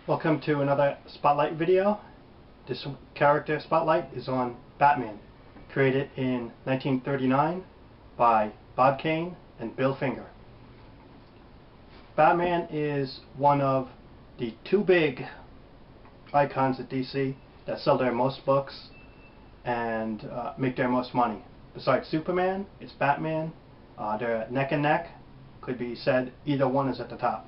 Welcome to another Spotlight video. This character Spotlight is on Batman, created in 1939 by Bob Kane and Bill Finger. Batman is one of the two big icons at DC that sell their most books and make their most money. Besides Superman, it's Batman. They're neck and neck. Could be said either one is at the top.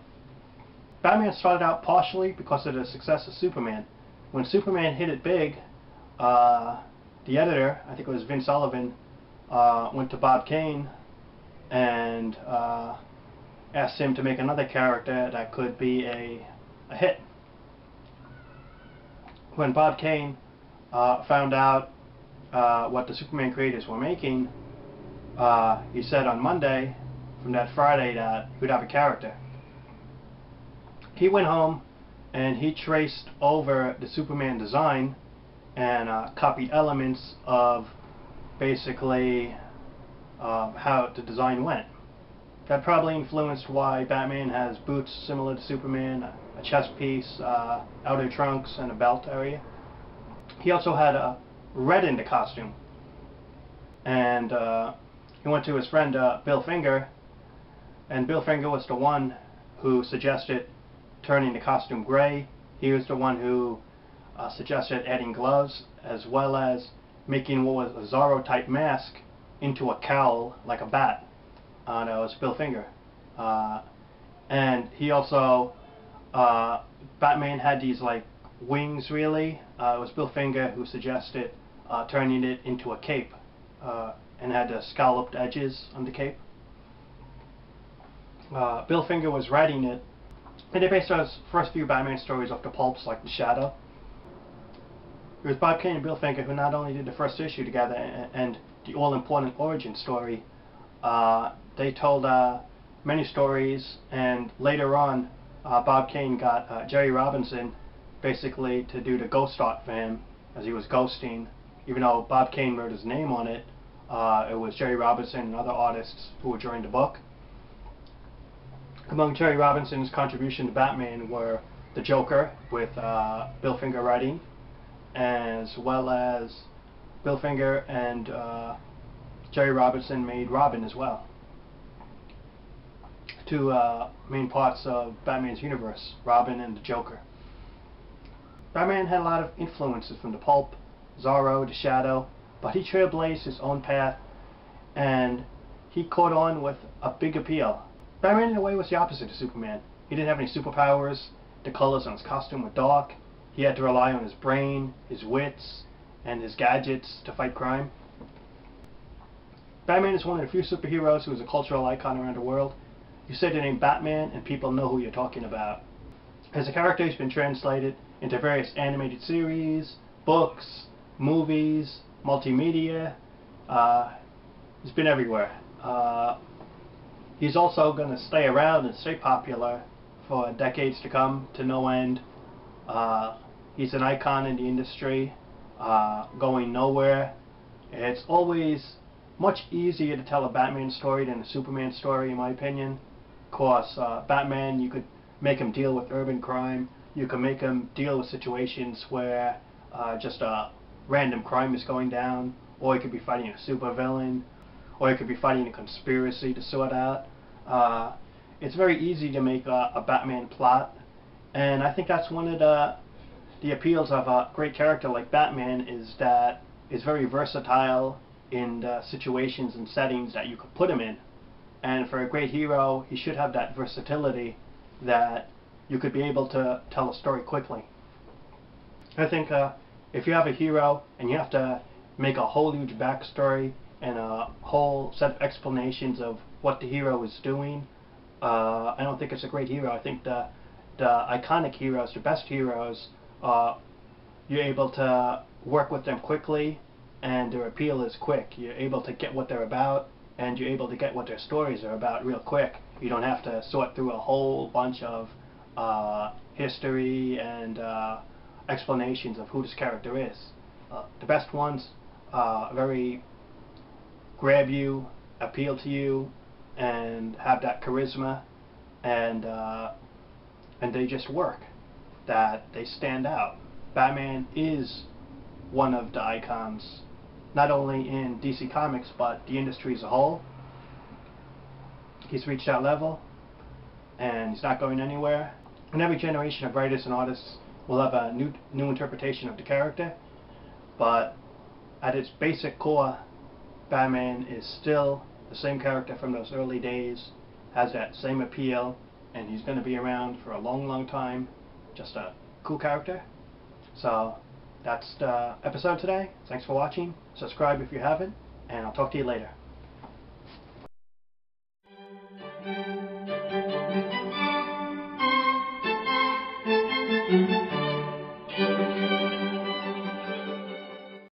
Batman started out partially because of the success of Superman. When Superman hit it big, the editor, I think it was Vince Sullivan, went to Bob Kane and asked him to make another character that could be a hit. When Bob Kane found out what the Superman creators were making, he said on Monday, from that Friday, that he would have a character. He went home and he traced over the Superman design and copied elements of basically how the design went. That probably influenced why Batman has boots similar to Superman, a chest piece, outer trunks, and a belt area. He also had red in the costume. And he went to his friend Bill Finger, and Bill Finger was the one who suggested turning the costume gray. He was the one who suggested adding gloves, as well as making what was a Zorro type mask into a cowl like a bat. That was Bill Finger. And he also, Batman had these like wings really. It was Bill Finger who suggested turning it into a cape and had the scalloped edges on the cape. Bill Finger was writing it, and they based his first few Batman stories off the pulps like The Shadow. It was Bob Kane and Bill Finger who not only did the first issue together and the all-important origin story, they told many stories, and later on Bob Kane got Jerry Robinson basically to do the ghost art for him as he was ghosting. Even though Bob Kane wrote his name on it, it was Jerry Robinson and other artists who were drawing the book. Among Jerry Robinson's contribution to Batman were The Joker, with Bill Finger writing, as well as Bill Finger and Jerry Robinson made Robin as well. Two main parts of Batman's universe, Robin and the Joker. Batman had a lot of influences from the pulp, Zorro, The Shadow, but he trailblazed his own path and he caught on with a big appeal. Batman in a way was the opposite of Superman. He didn't have any superpowers, the colors on his costume were dark, he had to rely on his brain, his wits, and his gadgets to fight crime. Batman is one of the few superheroes who is a cultural icon around the world. You say the name Batman and people know who you're talking about. As a character, he's been translated into various animated series, books, movies, multimedia. He's been everywhere. He's also going to stay around and stay popular for decades to come, to no end. He's an icon in the industry, going nowhere. It's always much easier to tell a Batman story than a Superman story, in my opinion. Of course, Batman, you could make him deal with urban crime. You can make him deal with situations where just a random crime is going down, or he could be fighting a supervillain, or he could be fighting a conspiracy to sort out. It's very easy to make a Batman plot, and I think that's one of the appeals of a great character like Batman, is that it's very versatile in the situations and settings that you could put him in. And for a great hero, he should have that versatility that you could be able to tell a story quickly. I think if you have a hero and you have to make a whole huge backstory and a whole set of explanations of what the hero is doing, I don't think it's a great hero. I think the iconic heroes, the best heroes, you're able to work with them quickly and their appeal is quick. You're able to get what they're about and you're able to get what their stories are about real quick. You don't have to sort through a whole bunch of history and explanations of who this character is. The best ones very grab you, appeal to you, and have that charisma, and they just work. that they stand out. Batman is one of the icons, not only in DC Comics, but the industry as a whole. He's reached that level, and he's not going anywhere. And every generation of writers and artists will have a new interpretation of the character, but at its basic core, Batman is still the same character from those early days, has that same appeal, and he's going to be around for a long, long time. Just a cool character. So that's the episode today. Thanks for watching. Subscribe if you haven't, and I'll talk to you later.